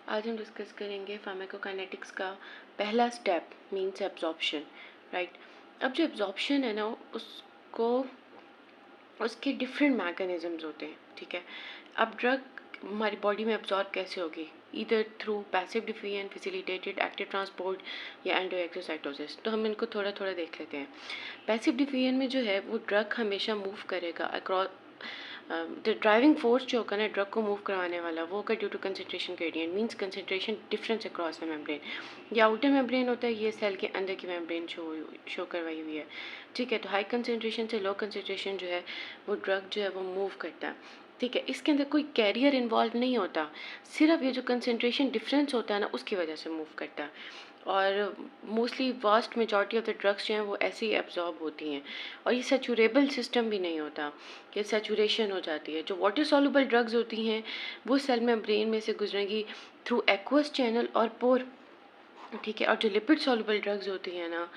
आज हम डिस्कस करेंगे फार्माकोकाइनेटिक्स का पहला स्टेप मीन्स एब्जॉर्प्शन, राइट। अब जो एब्जॉर्प्शन है ना, उसको उसके डिफरेंट मैकेनिज़म्स होते हैं, ठीक है। अब ड्रग हमारी बॉडी में एब्जॉर्ब कैसे होगी, इधर through passive diffusion, facilitated active transport या एंडो एक्सोसाइटोसिस। तो हम इनको थोड़ा थोड़ा देख लेते हैं। पैसिव डिफ्यूजन में जो है वो ड्रग हमेशा मूव करेगा अक्रॉस द ड्राइविंग फोर्स जो होगा ना ड्रग को मूव करवाने वाला, वो होगा due to concentration gradient, means concentration difference across the membrane. ये आउटर मेम्ब्रेन होता है, ये सेल के अंदर की मेम्ब्रेन शो करवाई हुई है, ठीक है। तो हाई कंसनट्रेशन से लो कंसनट्रेशन जो है वो ड्रग जो है वो मूव करता है, ठीक है। इसके अंदर कोई कैरियर इन्वॉल्व नहीं होता, सिर्फ ये जो कंसनट्रेशन डिफरेंस होता है ना उसकी वजह से मूव करता है। और mostly vast majority of the drugs जो हैं वो ऐसे ही एब्जॉर्ब होती हैं। और ये सेचुरेबल सिस्टम भी नहीं होता कि सेचुरेशन हो जाती है। जो वाटर सॉल्युबल ड्रग्स होती हैं वो सेल में ब्रेन में से गुजरेंगी थ्रू एक्वस चैनल और पोर, ठीक है। और जो लिपिड सॉल्युबल ड्रग्स होती हैं ना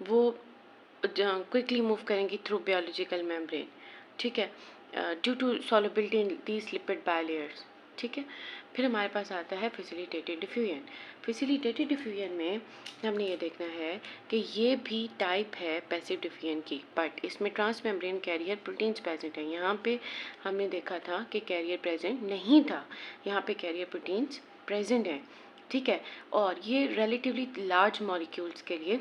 वो क्विकली मूव करेंगी थ्रू बायोलॉजिकल मेम्ब्रेन, ठीक है, due to solubility in these lipid bilayers, ठीक है। फिर हमारे पास आता है फैसिलिटेटेड डिफ्यूजन। फैसिलिटेटेड डिफ्यूजन में हमने ये देखना है कि ये भी टाइप है पैसिव डिफ्यूजन की, बट इसमें transmembrane carrier proteins present हैं। यहाँ पे हमने देखा था कि कैरियर प्रेजेंट नहीं था, यहाँ पे कैरियर प्रोटीन्स प्रेजेंट हैं, ठीक है। और ये रिलेटिवली लार्ज मॉलिक्यूल्स के लिए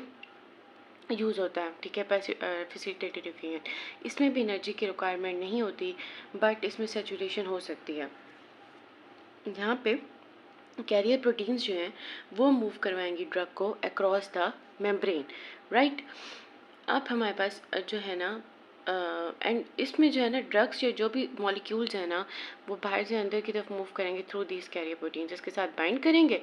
यूज़ होता है, ठीक है। फैसिलिटेटेड डिफ्यूजन, इसमें भी एनर्जी की रिक्वायरमेंट नहीं होती, बट इसमें सेचुरेशन हो सकती है। यहाँ पे कैरियर प्रोटीन्स जो हैं वो मूव करवाएंगी ड्रग को अक्रॉस द मेम्ब्रेन, राइट। अब हमारे पास जो है ना एंड इसमें जो है ना ड्रग्स जो भी मॉलिक्यूल्स हैं ना वो बाहर से अंदर की तरफ मूव करेंगे थ्रू दीज कैरियर प्रोटीन्स, इसके साथ बाइंड करेंगे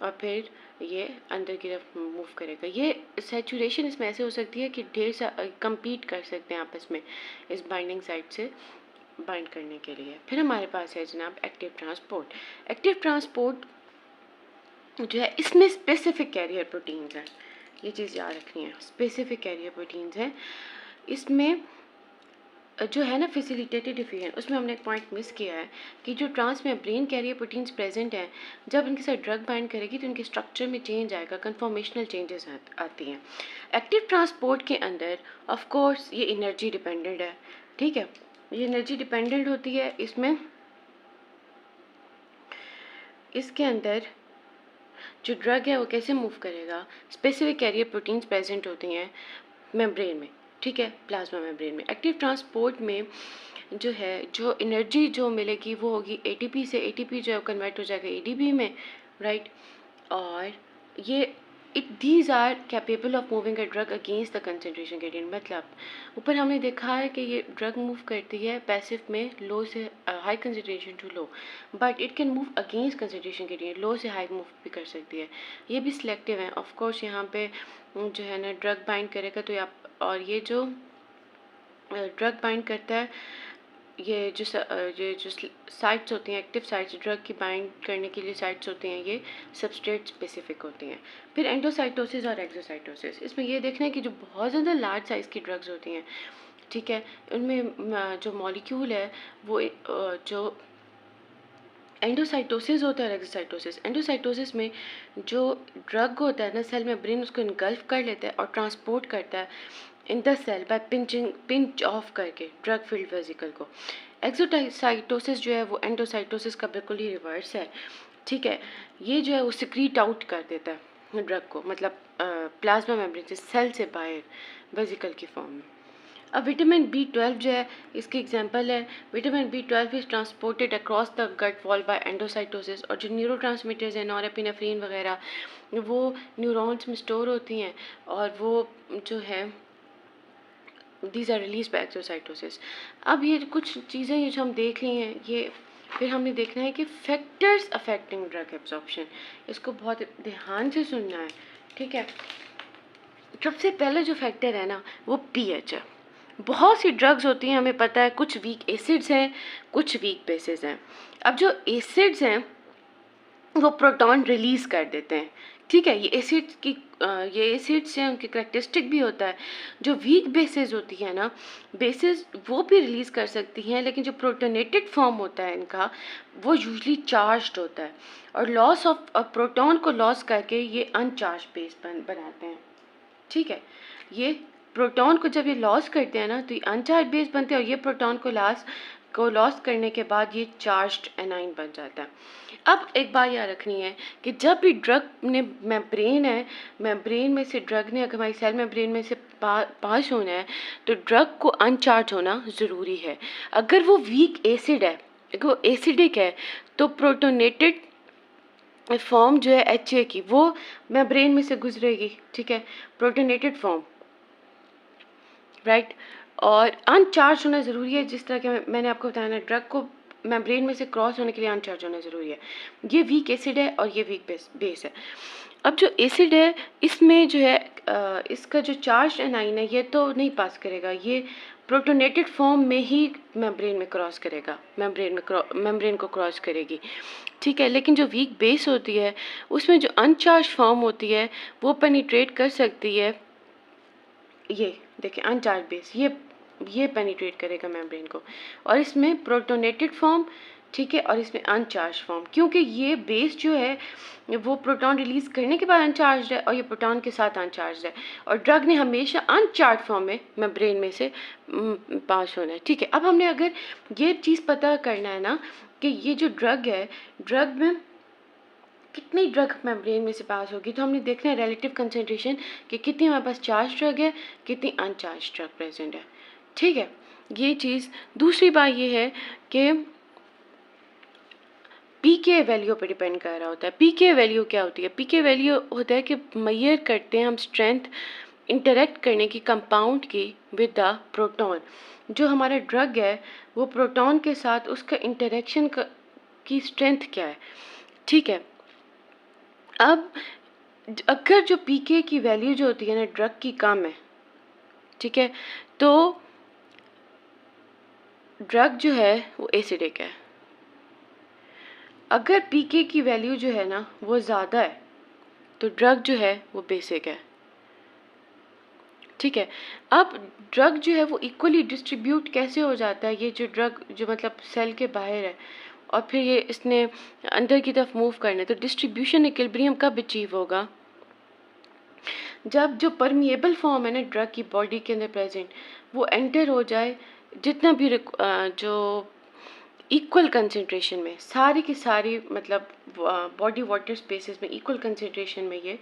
और फिर ये अंदर की तरफ मूव करेगा। ये सेचुरेशन इसमें ऐसे हो सकती है कि ढेर सा compete कर सकते हैं आपस में इस बाइंडिंग साइट से बाइंड करने के लिए। फिर हमारे पास है जनाब एक्टिव ट्रांसपोर्ट। एक्टिव ट्रांसपोर्ट जो है इसमें स्पेसिफिक कैरियर प्रोटीन्स हैं, ये चीज़ याद रखनी है, स्पेसिफिक कैरियर प्रोटीन्स हैं इसमें। जो है ना फैसिलिटेटेड डिफ्यूजन, उसमें हमने एक पॉइंट मिस किया है कि जो transmembrane carrier proteins present हैं, जब इनके साथ ड्रग बाइंड करेगी तो इनके स्ट्रक्चर में चेंज आएगा, कन्फॉर्मेशनल चेंजेस आती हैं। एक्टिव ट्रांसपोर्ट के अंदर ऑफ कोर्स ये एनर्जी डिपेंडेंट है, ठीक है, ये एनर्जी डिपेंडेंट होती है। इसमें इसके अंदर जो ड्रग है वो कैसे मूव करेगा, स्पेसिफिक कैरियर प्रोटीन्स प्रेजेंट होती हैं मेम्ब्रेन में, ठीक है, प्लाज्मा मेम्ब्रेन में। एक्टिव ट्रांसपोर्ट में जो है जो एनर्जी जो मिलेगी वो होगी एटीपी से, एटीपी जो है कन्वर्ट हो जाएगा एडीपी में, राइट। और ये these are capable of moving a drug against the concentration gradient. मतलब ऊपर हमने देखा है कि ये ड्रग मूव करती है पैसिव में लो से high concentration to low, but it can move against concentration gradient, low से हाई मूव भी कर सकती है। ये भी सिलेक्टिव है ऑफ कोर्स। यहाँ पे जो है ना ड्रग बाइंड करेगा तो आप, और ये जो ड्रग बाइंड करता है, ये जो साइट्स होती हैं एक्टिव साइट्स ड्रग की बाइंड करने के लिए साइट्स होती हैं, ये सबस्ट्रेट स्पेसिफिक होती हैं। फिर एंडोसाइटोसिस और एक्सोसाइटोसिस, इसमें ये देखना है कि जो बहुत ज़्यादा लार्ज साइज़ की ड्रग्स होती हैं, ठीक है, उनमें जो मॉलिक्यूल है वो जो एंडोसाइटोसिस होता है और एक्सोसाइटोसिस। एंडोसाइटोसिस में जो ड्रग होता है ना सेल में ब्रेन उसको इनगल्फ कर लेता है और ट्रांसपोर्ट करता है in the cell by pinch off करके ड्रग फील्ड वेसिकल को। एक्सोसाइटोसिस जो है वो एंडोसाइटोसिस का बिल्कुल ही रिवर्स है, ठीक है। ये जो है वो सिक्रीट आउट कर देता है ड्रग को, मतलब प्लाज्मा मेम्ब्रेन से, सेल से बाहर वेसिकल की फॉर्म में। अब विटामिन B12 जो है इसकी एग्जांपल है। Vitamin B12 is transported across the gut wall by endocytosis. और जो न्यूरो ट्रांसमीटर्स हैं नॉरएपिनेफ्रिन वगैरह वो न्यूरॉन्स में स्टोर होती हैं और वो जो है these are release by exocytosis. अब ये कुछ चीज़ें ये जो हम देख ली हैं ये, फिर हमने देखना है कि फैक्टर्स अफेक्टिंग ड्रग एब्जॉर्प्शन, इसको बहुत ध्यान से सुनना है, ठीक है। सबसे पहले जो फैक्टर है ना वो पीएच है। बहुत सी ड्रग्स होती हैं हमें पता है, कुछ वीक एसिड्स हैं कुछ वीक बेसिस हैं। अब जो एसिड्स हैं वो प्रोटॉन रिलीज़ कर देते हैं। ठीक है, ये एसिड्स हैं, उनकी करैक्टरिस्टिक भी होता है। जो वीक बेसेस होती है ना, बेसेस वो भी रिलीज़ कर सकती हैं, लेकिन जो प्रोटोनेटेड फॉर्म होता है इनका, वो यूजुअली चार्ज्ड होता है, और लॉस ऑफ प्रोटॉन को लॉस करके ये अनचार्ज बेस बनाते हैं। ठीक है, ये प्रोटॉन को जब ये लॉस करते हैं ना, तो ये अनचार्ज बेस बनते हैं, और ये प्रोटॉन को लॉस करने के बाद ये चार्ज्ड एनाइन बन जाता है। अब एक बात याद रखनी है कि जब भी ड्रग ने मेम्ब्रेन में से ड्रग ने अगर हमारी सेल मेम्ब्रेन में से पास होना है, तो ड्रग को अनचार्ज होना ज़रूरी है। अगर वो वीक एसिड है, अगर वो एसिडिक है, तो प्रोटोनेटेड फॉर्म जो है HA की, वो मेम्ब्रेन में से गुजरेगी। ठीक है, प्रोटोनेटेड फॉर्म, राइट। और अनचार्ज होना ज़रूरी है, जिस तरह के मैंने आपको बताया ना, ड्रग को मेम्ब्रेन में से क्रॉस होने के लिए अनचार्ज होना ज़रूरी है। ये वीक एसिड है और ये वीक बेस है। अब जो एसिड है, इसमें जो है इसका जो चार्ज एनाइन है, ये तो नहीं पास करेगा, ये प्रोटोनेटेड फॉर्म में ही मेम्ब्रेन में क्रॉस करेगा, मेम्ब्रेन को क्रॉस करेगी। ठीक है, लेकिन जो वीक बेस होती है, उसमें जो अनचार्ज फॉर्म होती है, वो पेनिट्रेट कर सकती है। ये देखिए, अनचार्ज बेस ये पेनिट्रेट करेगा मेम्ब्रेन को, और इसमें प्रोटोनेटेड फॉर्म, ठीक है, और इसमें अनचार्ज फॉर्म, क्योंकि ये बेस जो है वो प्रोटॉन रिलीज करने के बाद अनचार्ज है, और ये प्रोटॉन के साथ अनचार्ज है, और ड्रग ने हमेशा अनचार्ज फॉर्म में मेम्ब्रेन में से पास होना है। ठीक है, अब हमने अगर ये चीज़ पता करना है ना कि ये जो ड्रग है, ड्रग में कितनी ड्रग मेम्ब्रेन में से पास होगी, तो हमने देखना है रिलेटिव कंसंट्रेशन कि कितनी हमारे पास चार्ज ड्रग है, कितनी अनचार्ज ड्रग प्रेजेंट है। ठीक है, ये चीज़। दूसरी बात ये है कि पीके वैल्यू पे डिपेंड कर रहा होता है। पीके वैल्यू क्या होती है? पीके वैल्यू होता है कि मेजर करते हैं हम स्ट्रेंथ इंटरेक्ट करने की कंपाउंड की विद द प्रोटॉन। जो हमारा ड्रग है, वो प्रोटॉन के साथ उसका इंटरेक्शन की स्ट्रेंथ क्या है। ठीक है, अब अगर जो पीके की वैल्यू जो होती है ना ड्रग की कम है, ठीक है, तो ड्रग जो है वो एसिडिक है। अगर पीके की वैल्यू जो है ना वो ज़्यादा है, तो ड्रग जो है वो बेसिक है। ठीक है, अब ड्रग जो है वो इक्वली डिस्ट्रीब्यूट कैसे हो जाता है? ये जो ड्रग जो मतलब सेल के बाहर है और फिर ये इसने अंदर की तरफ मूव करना है, तो डिस्ट्रीब्यूशन इक्विलिब्रियम कब अचीव होगा? जब जो परमिएबल फॉर्म है ना ड्रग की बॉडी के अंदर प्रेजेंट, वो एंटर हो जाए, जितना भी जो इक्वल कंसंट्रेशन में सारी की सारी मतलब बॉडी वाटर स्पेसेस में इक्वल कंसंट्रेशन में ये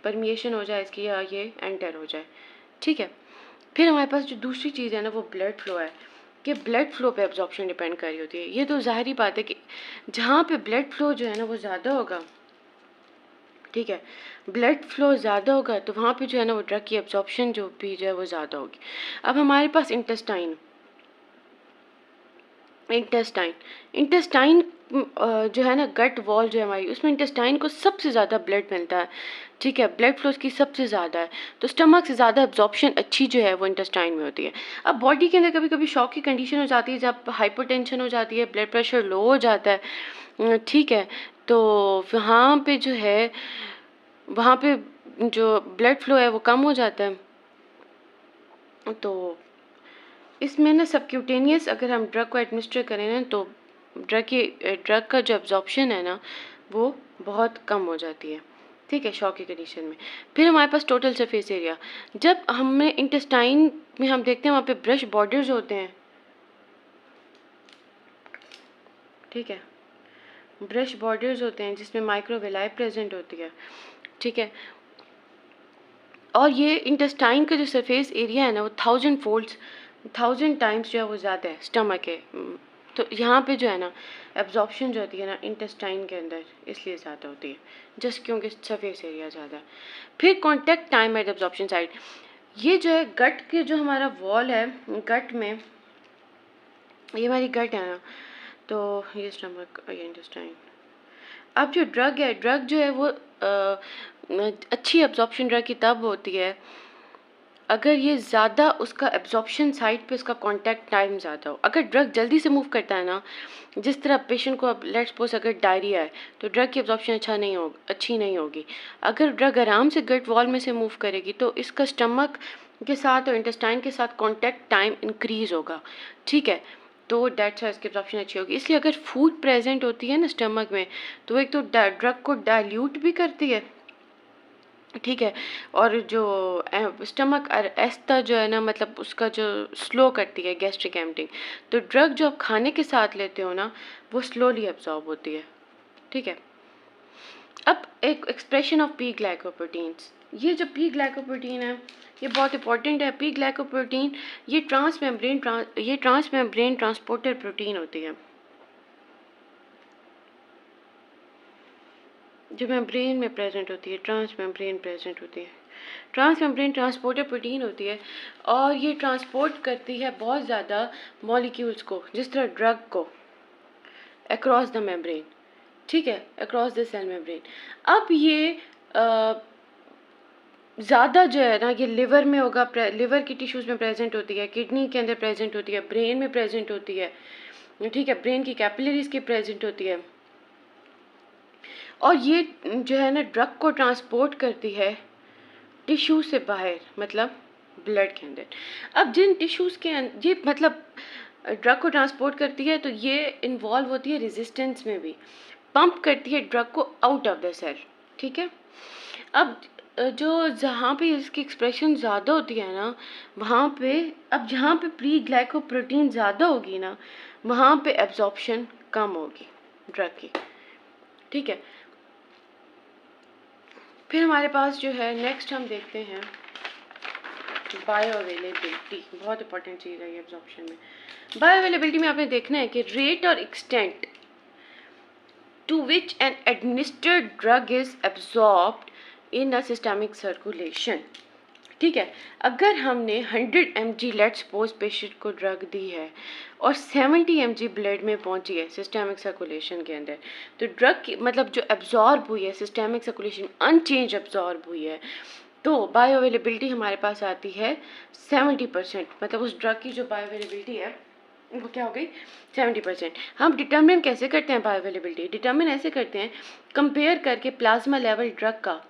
परमिएशन हो जाए इसकी, या ये एंटर हो जाए। ठीक है, फिर हमारे पास जो दूसरी चीज़ है ना वो ब्लड फ्लो है, कि ब्लड फ्लो पे एब्जॉर्प्शन डिपेंड कर रही होती है। ये तो ज़ाहिर ही बात है कि जहाँ पे ब्लड फ्लो जो है ना वो ज़्यादा होगा, ठीक है, ब्लड फ्लो ज़्यादा होगा, तो वहाँ पे जो है ना वो ड्रग की एब्जॉर्प्शन जो भी जो है वो ज़्यादा होगी। अब हमारे पास इंटेस्टाइन इंटेस्टाइन जो है ना गट वॉल जो है हमारी, उसमें इंटेस्टाइन को सबसे ज़्यादा ब्लड मिलता है। ठीक है, ब्लड फ्लो उसकी सबसे ज़्यादा है, तो स्टमक से ज़्यादा एब्जॉर्प्शन अच्छी जो है वो इंटेस्टाइन में होती है। अब बॉडी के अंदर कभी कभी शॉक की कंडीशन हो जाती है, जब हाइपरटेंशन हो जाती है, ब्लड प्रेशर लो हो जाता है, ठीक है, तो वहाँ पे जो है वहाँ पे जो ब्लड फ्लो है वो कम हो जाता है। तो इसमें ना सबक्यूटेनियस अगर हम ड्रग को एडमिनिस्टर करें ना, तो ड्रग का जो एब्जॉर्प्शन है ना वो बहुत कम हो जाती है। ठीक है, शॉक की कंडीशन में। फिर हमारे पास टोटल सरफेस एरिया, जब हमें इंटेस्टाइन में हम देखते हैं वहाँ पे ब्रश बॉर्डर्स होते हैं। ठीक है, ब्रश बॉर्डर्स होते हैं जिसमें माइक्रोविलाई प्रेजेंट होती है। ठीक है, और ये इंटेस्टाइन का जो सरफेस एरिया है ना वो 1000 टाइम्स जो है वो ज़्यादा है स्टमक के। तो यहाँ पे जो है ना एब्जॉर्प्शन जो होती है ना इंटेस्टाइन के अंदर इसलिए ज़्यादा होती है, जस्ट क्योंकि सरफेस एरिया ज़्यादा है। फिर contact time at absorption side, ये जो है गट के जो हमारा वॉल है, गट में ये हमारी गट है ना, तो ये स्टमक, ये इंटेस्टाइन। अब जो ड्रग है, ड्रग जो है वो अच्छी एब्जॉर्प्शन ड्रग की तब होती है अगर ये ज़्यादा उसका एब्जॉर्प्शन साइट पे उसका कांटेक्ट टाइम ज़्यादा हो, अगर ड्रग जल्दी से मूव करता है ना, जिस तरह पेशेंट को अब लेट्स सपोज अगर डायरिया है तो ड्रग की एब्जॉर्प्शन अच्छी नहीं होगी। अगर ड्रग आराम से गट वॉल में से मूव करेगी तो इसका स्टमक के साथ और इंटेस्टाइन के साथ कांटेक्ट टाइम इंक्रीज होगा, ठीक है। तो डेट्स वाई इसकी एब्जॉर्प्शन अच्छी होगी। इसलिए अगर फूड प्रेजेंट होती है ना स्टमक में, तो एक तो ड्रग को डाइल्यूट भी करती है, ठीक है, और जो स्टमक एस्था जो है ना, मतलब उसका जो स्लो करती है गैस्ट्रिक एम्पटिंग। तो ड्रग जो आप खाने के साथ लेते हो ना, वो स्लोली एब्जॉर्ब होती है, ठीक है। अब एक एक्सप्रेशन ऑफ पी ग्लाइकोप्रोटीन्स, ये जो पी ग्लाइकोप्रोटीन है ये बहुत इंपॉर्टेंट है। पी ग्लाइकोप्रोटीन ये ट्रांस मेम्ब्रेन ट्रांसपोर्टर प्रोटीन होती है, जो मेम्ब्रेन में प्रेजेंट होती है, ट्रांस मेम्ब्रेन प्रेजेंट होती है, ट्रांस मेम्ब्रेन ट्रांसपोर्टर प्रोटीन होती है। और ये ट्रांसपोर्ट करती है बहुत ज़्यादा मॉलिक्यूल्स को, जिस तरह ड्रग को, अक्रॉस द मेम्ब्रेन, ठीक है, अक्रॉस द सेल मेम्ब्रेन। अब ये ज़्यादा जो है ना, ये लिवर में होगा, लिवर की टिश्यूज़ में प्रेजेंट होती है, किडनी के अंदर प्रेजेंट होती है, ब्रेन में प्रेजेंट होती है, ठीक है, ब्रेन की कैपिलरीज की प्रेजेंट होती है। और ये जो है ना ड्रग को ट्रांसपोर्ट करती है टिश्यू से बाहर, मतलब ब्लड के अंदर। अब जिन टिश्यूज़ के ये मतलब ड्रग को ट्रांसपोर्ट करती है, तो ये इन्वॉल्व होती है रेजिस्टेंस में भी, पंप करती है ड्रग को आउट ऑफ द सेल, ठीक है। अब जो जहाँ पे इसकी एक्सप्रेशन ज़्यादा होती है ना, वहाँ पे, अब जहाँ पे प्री ग्लाइकोप्रोटीन ज़्यादा होगी ना, वहाँ पे एब्जॉर्प्शन कम होगी ड्रग की, ठीक है। फिर हमारे पास जो है नेक्स्ट हम देखते हैं बायो अवेलेबिलिटी, बहुत इंपॉर्टेंट चीज़ है ये एब्जॉर्प्शन में। बायो अवेलेबिलिटी में आपने देखना है कि रेट और extent to which an administered drug is absorbed in a systemic circulation, ठीक है। अगर हमने 100 mg लेट सपोज पेशेंट को ड्रग दी है और 70 mg ब्लड में पहुंची है सिस्टमिक सर्कुलेशन के अंदर, तो ड्रग की मतलब जो एब्जॉर्ब हुई है सिस्टमिक सर्कुलेशन अनचेंज एब्जॉर्ब हुई है, तो बायो अवेलेबिलिटी हमारे पास आती है 70%। मतलब उस ड्रग की जो बायो अवेलेबिलिटी है वो क्या हो गई, 70%। हम डिटर्मिन कैसे करते हैं बायो अवेलेबिलिटी, डिटर्मिन ऐसे करते हैं कंपेयर करके प्लाज्मा लेवल ड्रग का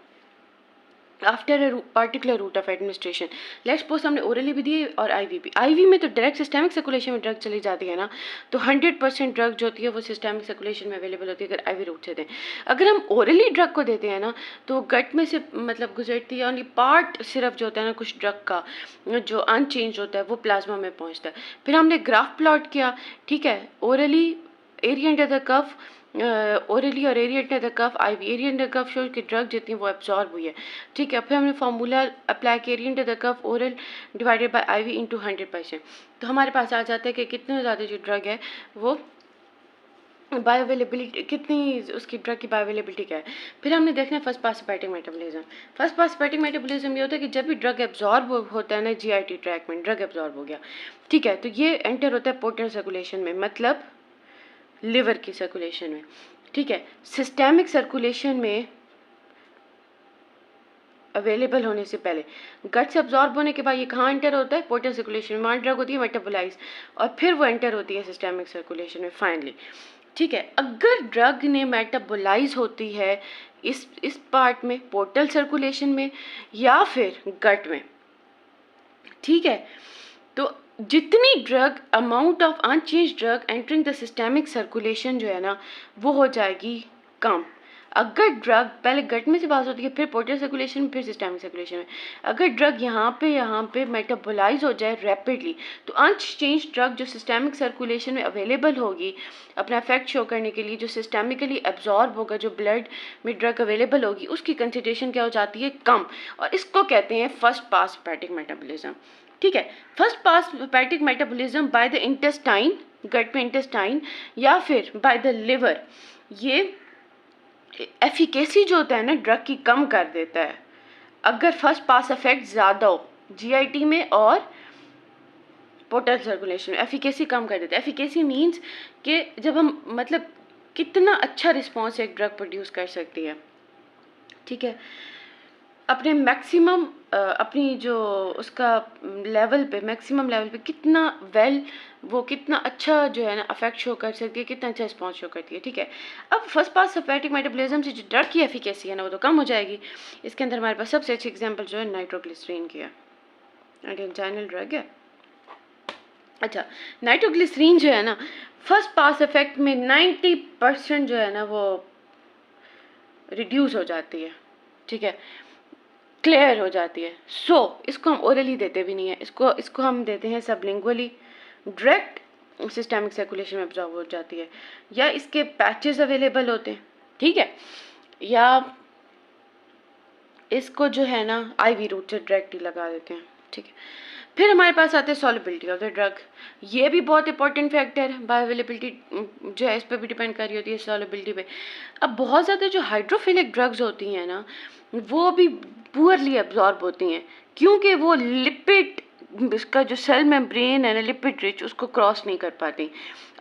after a particular route of administration. Let's suppose हमने ओरली भी दी और आईवी भी। आईवी में तो डायरेक्ट सिस्टमिक सर्कुलेशन में ड्रग चली जाती है ना, तो 100% ड्रग जो होती है वो सिस्टमिक सर्कुलेशन में अवेलेबल होती है अगर आईवी रूट से दें। अगर हम ओरली ड्रग को देते हैं ना, तो गट में से मतलब गुजरती है, ओनली पार्ट सिर्फ जो होता है ना कुछ ड्रग का जो अनचेंज होता है वो प्लाज्मा में पहुँचता है। फिर हमने ग्राफ प्लॉट किया, ठीक है, orally area under the curve, orally और area under the curve, IV area under curve show कि ड्रग जितनी वो एब्जॉर्ब हुई है, ठीक है। फिर हमने फार्मूला अप्लाई किया area under the curve oral divided by IV into 100%, तो हमारे पास आ जाता है कि कितने ज़्यादा जो ड्रग है वो बायो अवेलेबिलिटी, कितनी उसकी ड्रग की बायो अवेलेबिलिटी क्या है। फिर हमने देखना है first pass hepatic metabolism. First pass hepatic metabolism ये होता है कि जब भी ड्रग एब्जॉर्ब होता है ना जीआईटी ट्रैक में, ड्रग एब्जॉर्ब हो गया, ठीक है, तो ये एंटर होता है पोर्टल सर्कुलेशन में, मतलब लिवर की सर्कुलेशन में, ठीक है। सिस्टेमिक सर्कुलेशन में अवेलेबल होने से पहले, गट से अब्जॉर्ब होने के बाद ये कहाँ एंटर होता है, पोर्टल सर्कुलेशन में, वहाँ ड्रग होती है मेटाबोलाइज, और फिर वो एंटर होती है सिस्टेमिक सर्कुलेशन में फाइनली, ठीक है। अगर ड्रग ने मेटाबोलाइज होती है इस पार्ट में, पोर्टल सर्कुलेशन में या फिर गट में, ठीक है, तो जितनी drug amount of unchanged drug entering the systemic circulation जो है ना वो हो जाएगी कम। अगर ड्रग पहले गट में से पास होती है, फिर पोर्टल सर्कुलेशन में, फिर सिस्टेमिक सर्कुलेशन में, अगर ड्रग यहाँ पे मेटाबोलाइज हो जाए रैपिडली, तो अनचेंज ड्रग जो सिस्टेमिक सर्कुलेशन में अवेलेबल होगी अपना इफेक्ट शो करने के लिए, जो सिस्टेमिकली एब्जॉर्ब होगा, जो ब्लड में ड्रग अवेलेबल होगी, उसकी कंसंट्रेशन क्या हो जाती है, कम। और इसको कहते हैं फर्स्ट पास हेपेटिक मेटाबॉलिज्म, ठीक है। First pass hepatic metabolism by the intestine, gut में इंटेस्टाइन, या फिर बाय द लिवर, ये एफिकेसी जो होता है ना ड्रग की कम कर देता है अगर फर्स्ट पास इफेक्ट ज़्यादा हो जीआईटी में और पोर्टल सर्कुलेशन में, एफिकेसी कम कर देता है। एफिकेसी मीन्स कि जब हम मतलब कितना अच्छा रिस्पॉन्स एक ड्रग प्रोड्यूस कर सकती है, ठीक है। अपने मैक्सिमम अपनी जो उसका लेवल पे, मैक्सिमम लेवल पे कितना वो कितना अच्छा जो है ना अफेक्ट शो कर सकती है, कितना अच्छा रिस्पॉन्स शो करती है। ठीक है, अब फर्स्ट पास हेपेटिक मेटाबॉलिज्म से जो ड्रग की एफिकेसी है ना वो तो कम हो जाएगी। इसके अंदर हमारे पास सबसे अच्छी एग्जांपल जो है नाइट्रोग्लिसरीन की है, एंटी ड्रग है। अच्छा, नाइट्रोग्लिसरीन जो है ना फर्स्ट पास इफेक्ट में 90% जो है ना वो रिड्यूस हो जाती है। ठीक है, क्लियर हो जाती है। इसको हम ओरली देते भी नहीं है, इसको हम देते हैं सबलिंगुअली, डायरेक्ट सिस्टेमिक सर्कुलेशन में एब्जॉर्ब हो जाती है, या इसके पैचेस अवेलेबल होते हैं। ठीक है, या इसको जो है ना आईवी रूट से डायरेक्ट ही लगा देते हैं। ठीक है, फिर हमारे पास आते हैं सॉल्युबिलिटी ऑफ द ड्रग। ये भी बहुत इंपॉर्टेंट फैक्टर है, बायोअवेलेबिलिटी जो है इस पर भी डिपेंड कर रही होती है सॉल्युबिलिटी पे। अब बहुत ज़्यादा जो हाइड्रोफिलिक ड्रग्स होती हैं ना वो भी पुअरली एब्जॉर्ब होती हैं, क्योंकि वो लिपिड, इसका जो सेल मेम्ब्रेन है ना लिपिड रिच, उसको क्रॉस नहीं कर पाती।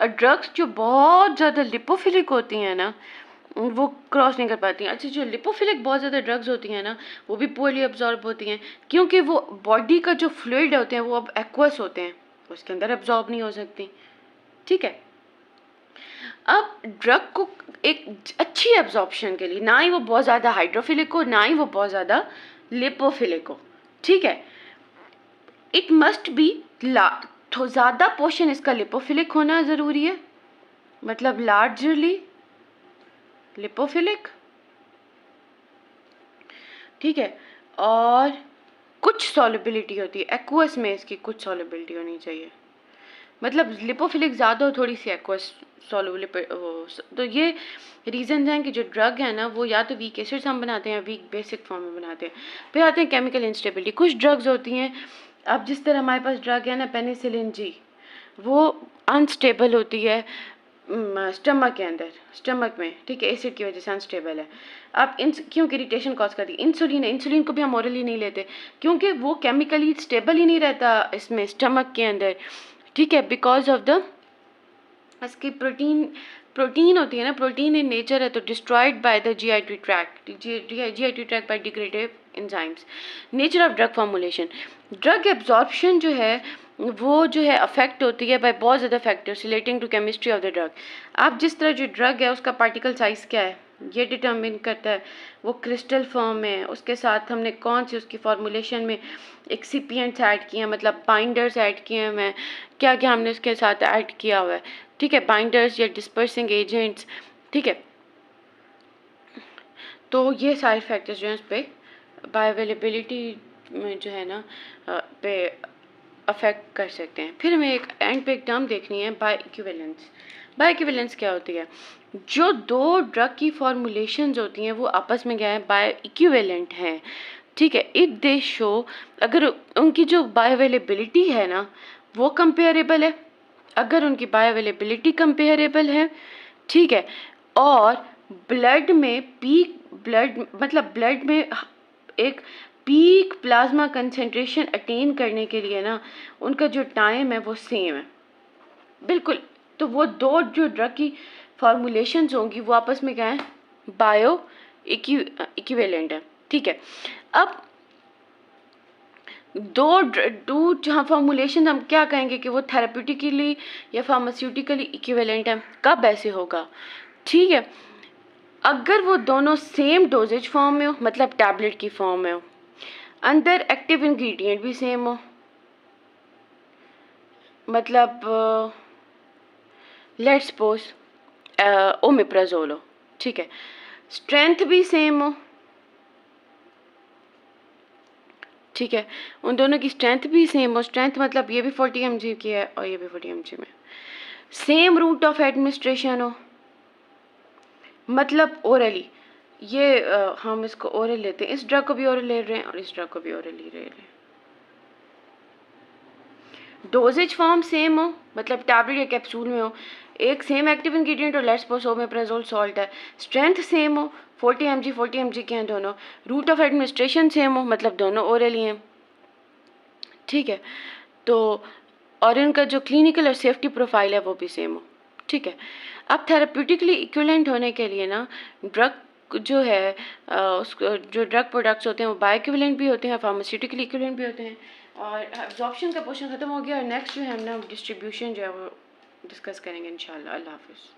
और ड्रग्स जो बहुत ज़्यादा लिपोफिलिक होती हैं ना वो क्रॉस नहीं कर पाती हैं। अच्छा, जो लिपोफिलिक बहुत ज़्यादा ड्रग्स होती हैं ना वो भी पुअरली एब्जॉर्ब होती हैं, क्योंकि वो बॉडी का जो फ्लूइड होते हैं वो अब एक्वस होते हैं, उसके अंदर एब्जॉर्ब नहीं हो सकती। ठीक है, अब ड्रग को एक अच्छी एब्जॉर्प्शन के लिए ना ही वो बहुत ज़्यादा हाइड्रोफिलिक हो, ना ही वो बहुत ज़्यादा लिपोफिलिक हो। ठीक है, इट मस्ट बी तो ज़्यादा पोर्शन इसका लिपोफिलिक होना ज़रूरी है, मतलब लार्जरली लिपोफिलिक। ठीक है, और कुछ सॉल्युबिलिटी होती है एक्वस में, इसकी कुछ सॉल्युबिलिटी होनी चाहिए, मतलब लिपोफिलिक ज़्यादा हो, थोड़ी सी एक्वस सॉल्युबल वो। तो ये रीजन हैं कि जो ड्रग है ना वो या तो वीक एसिड्स हम बनाते हैं, वीक बेसिक फॉर्म में बनाते हैं। फिर आते हैं केमिकल इंस्टेबिलिटी। कुछ ड्रग्स होती हैं, अब जिस तरह हमारे पास ड्रग है ना पेनिसिलिन जी, वो अनस्टेबल होती है स्टमक के अंदर, स्टमक में। ठीक है, एसिड की वजह से अनस्टेबल है। अब क्योंकि इरिटेशन कॉज करती है। इंसुलिन है, इंसुलिन को भी हम ओरली नहीं लेते क्योंकि वो केमिकली स्टेबल ही नहीं रहता इसमें स्टमक के अंदर। ठीक है, बिकॉज ऑफ द इसकी प्रोटीन होती है ना, प्रोटीन इन नेचर है तो destroyed by the GIT tract, GIT tract by degradative enzymes. Nature of drug formulation, drug absorption जो है वो जो है अफेक्ट होती है बाय बहुत ज़्यादा factors relating to chemistry of the drug. आप जिस तरह जो ड्रग है उसका पार्टिकल साइज़ क्या है ये डिटर्मिन करता है, वो क्रिस्टल फॉर्म में, उसके साथ हमने कौन सी उसकी फॉर्मुलेशन में एक्सिपिएंट्स ऐड किए हैं, मतलब बाइंडर्स ऐड किए हैं, मैं क्या क्या हमने उसके साथ ऐड किया हुआ है। ठीक है, बाइंडर्स या डिस्पर्सिंग एजेंट्स। ठीक है, तो ये सारे फैक्टर्स जो हैं उस पर बायोअवेलेबिलिटी में जो है ना पे अफेक्ट कर सकते हैं। फिर हमें एक एंड पे एक टर्म देखनी है बाय इक्विवेलेंस। बाय इक्विवेलेंस क्या होती है? जो दो ड्रग की फॉर्मुलेशंस होती हैं वो आपस में क्या है, बाय इक्विवेलेंट हैं। ठीक है, इफ दे शो, अगर उनकी जो बायोअवेलेबिलिटी है ना वो कंपेरेबल है, अगर उनकी बायोअवेलेबिलिटी कंपेरेबल है, ठीक है, और ब्लड में पीक ब्लड मतलब ब्लड में एक पीक प्लाज्मा कंसंट्रेशन अटेन करने के लिए ना उनका जो टाइम है वो सेम है बिल्कुल, तो वो दो जो ड्रग की फॉर्मुलेशंस होंगी वो आपस में क्या है, बायो इक्विवेलेंट है। ठीक है, अब दो जहाँ फॉर्मुलेशन हम क्या कहेंगे कि वो थेरेप्यूटिकली या फार्मास्यूटिकली इक्विवेलेंट है, कब ऐसे होगा? ठीक है, अगर वो दोनों सेम डोजेज फॉर्म में हो, मतलब टैबलेट की फॉर्म में हो, अंदर एक्टिव इंग्रेडिएंट भी सेम हो, मतलब लेट्स सपोज ओमेप्राजोल हो, ठीक है, स्ट्रेंथ भी सेम हो, ठीक है, उन दोनों की स्ट्रेंथ भी सेम हो, स्ट्रेंथ मतलब ये भी 40 mg की है और ये भी 40 mg में, सेम रूट ऑफ एडमिनिस्ट्रेशन हो, मतलब ओरली, ये हम इसको ओरल लेते हैं, इस ड्रग को भी ओरल ले रहे हैं और इस ड्रग को भी ओरल ले रहे हैं, डोजेज फॉर्म सेम हो, मतलब टैबलेट या कैप्सूल में हो, एक सेम एक्टिव इंग्रेडिएंट और लेट्स सपोज ओमेप्राजोल सॉल्ट है, स्ट्रेंथ सेम हो, 40 mg के हैं दोनों, रूट ऑफ एडमिनिस्ट्रेशन सेम हो, मतलब दोनों ओरल ही हैं। ठीक है, तो और इनका जो क्लिनिकल और सेफ्टी प्रोफाइल है वो भी सेम हो। ठीक है, अब थेरेप्यूटिकली इक्विवेलेंट होने के लिए ना ड्रग जो है उसको जो ड्रग प्रोडक्ट्स होते हैं वो बायोइक्विवेलेंट भी होते हैं, फार्मास्यूटिकल इक्विवेलेंट भी होते हैं। और एब्जॉर्प्शन का पोर्शन ख़त्म हो गया और नेक्स्ट जो है हम ना डिस्ट्रीब्यूशन जो है वो डिस्कस करेंगे इंशाल्लाह। अल्लाह हाफ़िज़।